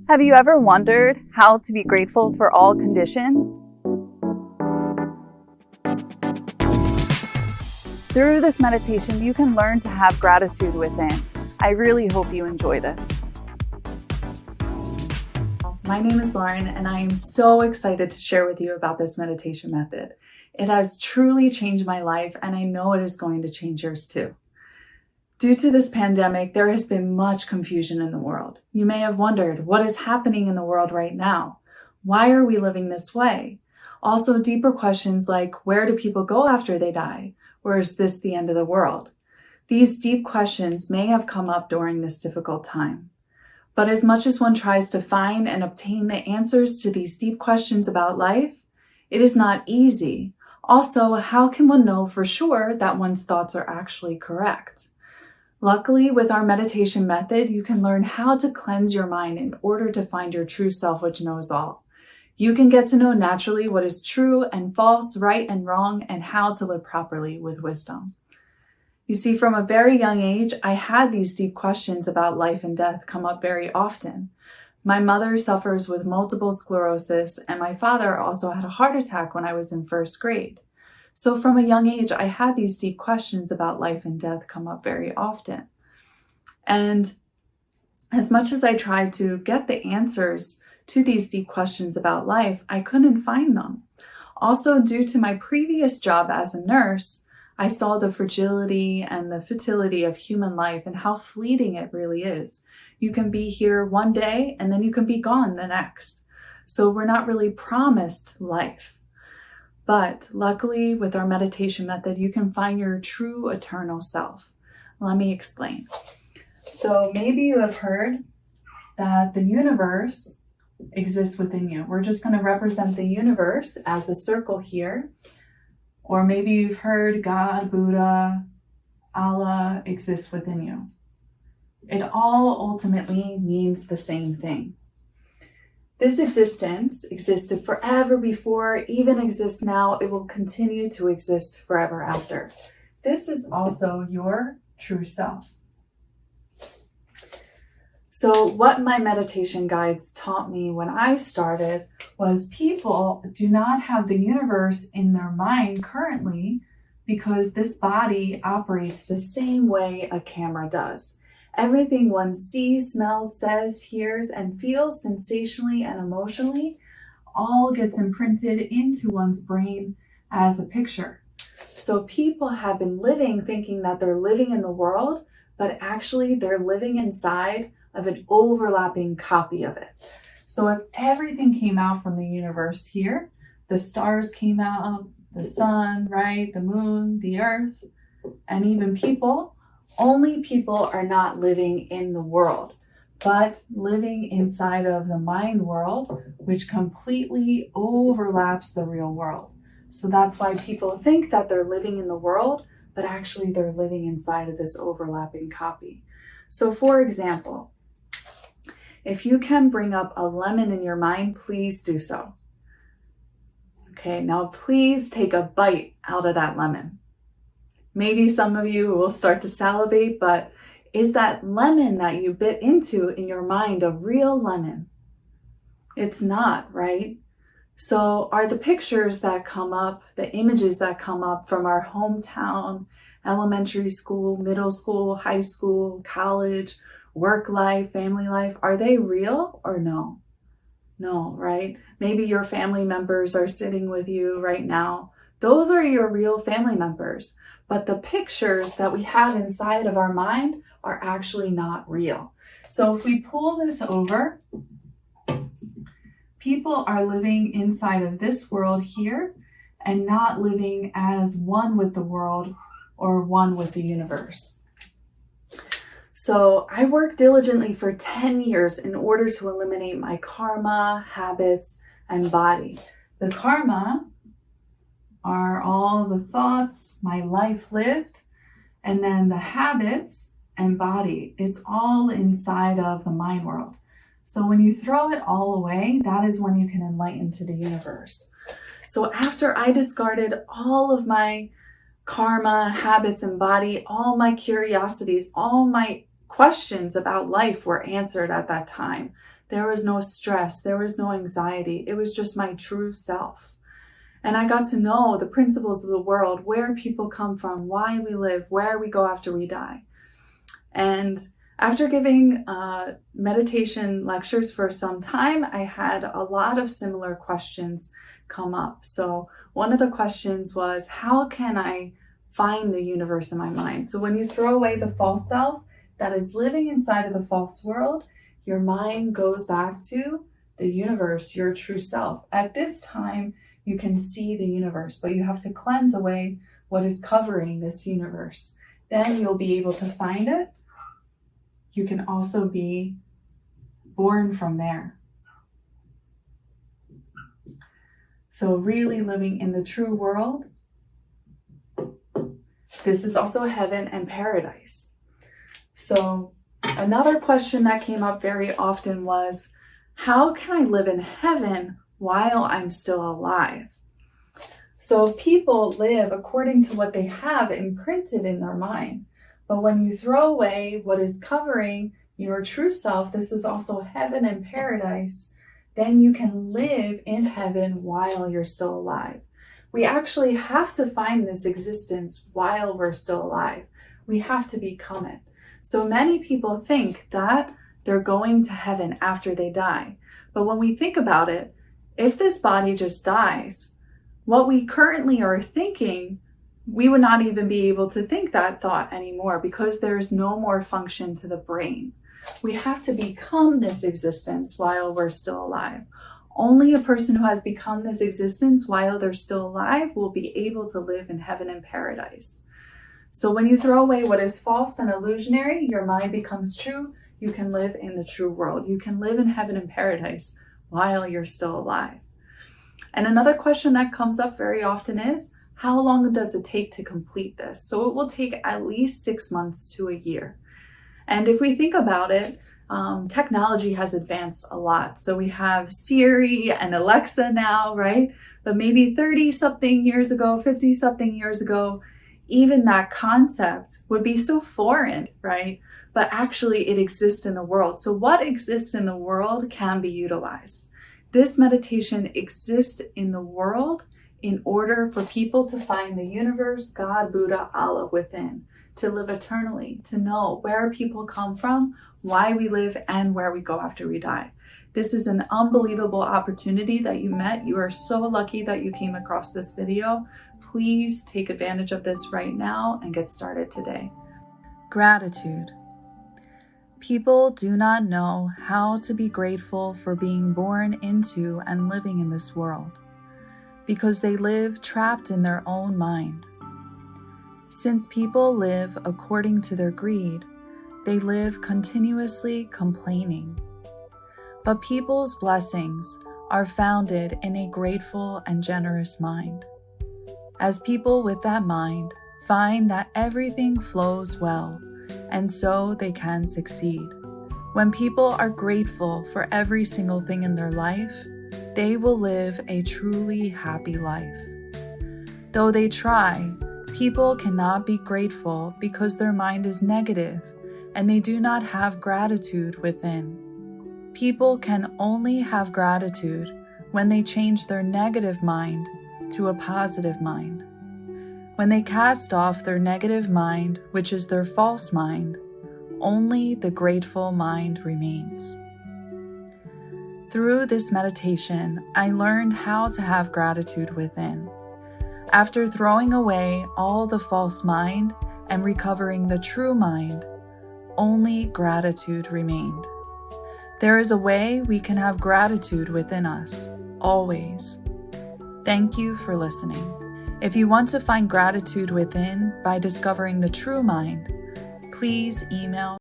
Have you ever wondered how to be grateful for all conditions? Through this meditation, you can learn to have gratitude within. I really hope you enjoy this. My name is Lauren, and I am so excited to share with you about this meditation method. It has truly changed my life, and I know it is going to change yours too. Due to this pandemic, there has been much confusion in the world. You may have wondered, what is happening in the world right now? Why are we living this way? Also, deeper questions like, where do people go after they die? Or is this the end of the world? These deep questions may have come up during this difficult time. But as much as one tries to find and obtain the answers to these deep questions about life, it is not easy. Also, how can one know for sure that one's thoughts are actually correct? Luckily, with our meditation method, you can learn how to cleanse your mind in order to find your true self, which knows all. You can get to know naturally what is true and false, right and wrong, and how to live properly with wisdom. You see, from a very young age, I had these deep questions about life and death come up very often. My mother suffers with multiple sclerosis, and my father also had a heart attack when I was in first grade. So from a young age, I had these deep questions about life and death come up very often. And as much as I tried to get the answers to these deep questions about life, I couldn't find them. Also, due to my previous job as a nurse, I saw the fragility and the futility of human life and how fleeting it really is. You can be here one day and then you can be gone the next. So we're not really promised life. But luckily, with our meditation method, you can find your true eternal self. Let me explain. So maybe you have heard that the universe exists within you. We're just going to represent the universe as a circle here. Or maybe you've heard God, Buddha, Allah exists within you. It all ultimately means the same thing. This existence existed forever before, even exists now. It will continue to exist forever after. This is also your true self. So what my meditation guides taught me when I started was people do not have the universe in their mind currently because this body operates the same way a camera does. Everything one sees, smells, says, hears, and feels sensationally and emotionally all gets imprinted into one's brain as a picture. So people have been living thinking that they're living in the world, but actually they're living inside of an overlapping copy of it. So if everything came out from the universe here, the stars came out, the sun, right, the moon, the earth, and even people, only people are not living in the world, but living inside of the mind world, which completely overlaps the real world. So that's why people think that they're living in the world, but actually they're living inside of this overlapping copy. So for example, if you can bring up a lemon in your mind, please do so. Okay, now please take a bite out of that lemon. Maybe some of you will start to salivate, but is that lemon that you bit into in your mind a real lemon? It's not, right? So are the pictures that come up, the images that come up from our hometown, elementary school, middle school, high school, college, work life, family life, are they real or no? No, right? Maybe your family members are sitting with you right now. Those are your real family members. But the pictures that we have inside of our mind are actually not real. So if we pull this over, people are living inside of this world here and not living as one with the world or one with the universe. So I worked diligently for 10 years in order to eliminate my karma, habits, and body. The karma are all the thoughts, my life lived, and then the habits and body. It's all inside of the mind world. So when you throw it all away, that is when you can enlighten to the universe. So after I discarded all of my karma, habits, and body, all my curiosities, all my questions about life were answered at that time. There was no stress. There was no anxiety. It was just my true self. And I got to know the principles of the world, where people come from, why we live, where we go after we die. And after giving meditation lectures for some time, I had a lot of similar questions come up. So one of the questions was, how can I find the universe in my mind? So when you throw away the false self that is living inside of the false world, your mind goes back to the universe, your true self. At this time, you can see the universe, but you have to cleanse away what is covering this universe. Then you'll be able to find it. You can also be born from there. So really living in the true world. This is also heaven and paradise. So another question that came up very often was, how can I live in heaven while I'm still alive? So people live according to what they have imprinted in their mind. But when you throw away what is covering your true self, this is also heaven and paradise, then you can live in heaven while you're still alive. We actually have to find this existence while we're still alive. We have to become it. So many people think that they're going to heaven after they die. But when we think about it, if this body just dies, what we currently are thinking, we would not even be able to think that thought anymore because there's no more function to the brain. We have to become this existence while we're still alive. Only a person who has become this existence while they're still alive will be able to live in heaven and paradise. So when you throw away what is false and illusionary, your mind becomes true. You can live in the true world. You can live in heaven and paradise while you're still alive. And another question that comes up very often is, how long does it take to complete this? So it will take at least 6 months to a year. And if we think about it, technology has advanced a lot. So we have Siri and Alexa now, right? But maybe 30-something years ago, 50-something years ago, even that concept would be so foreign, right? But actually it exists in the world. So what exists in the world can be utilized. This meditation exists in the world in order for people to find the universe, God, Buddha, Allah within, to live eternally, to know where people come from, why we live, and where we go after we die. This is an unbelievable opportunity that you met. You are so lucky that you came across this video. Please take advantage of this right now and get started today. Gratitude. People do not know how to be grateful for being born into and living in this world, because they live trapped in their own mind. Since people live according to their greed, they live continuously complaining. But people's blessings are founded in a grateful and generous mind. As people with that mind find that everything flows well, and so they can succeed. When people are grateful for every single thing in their life, they will live a truly happy life. Though they try, people cannot be grateful because their mind is negative and they do not have gratitude within. People can only have gratitude when they change their negative mind to a positive mind. When they cast off their negative mind, which is their false mind, only the grateful mind remains. Through this meditation, I learned how to have gratitude within. After throwing away all the false mind and recovering the true mind, only gratitude remained. There is a way we can have gratitude within us, always. Thank you for listening. If you want to find gratitude within by discovering the true mind, please email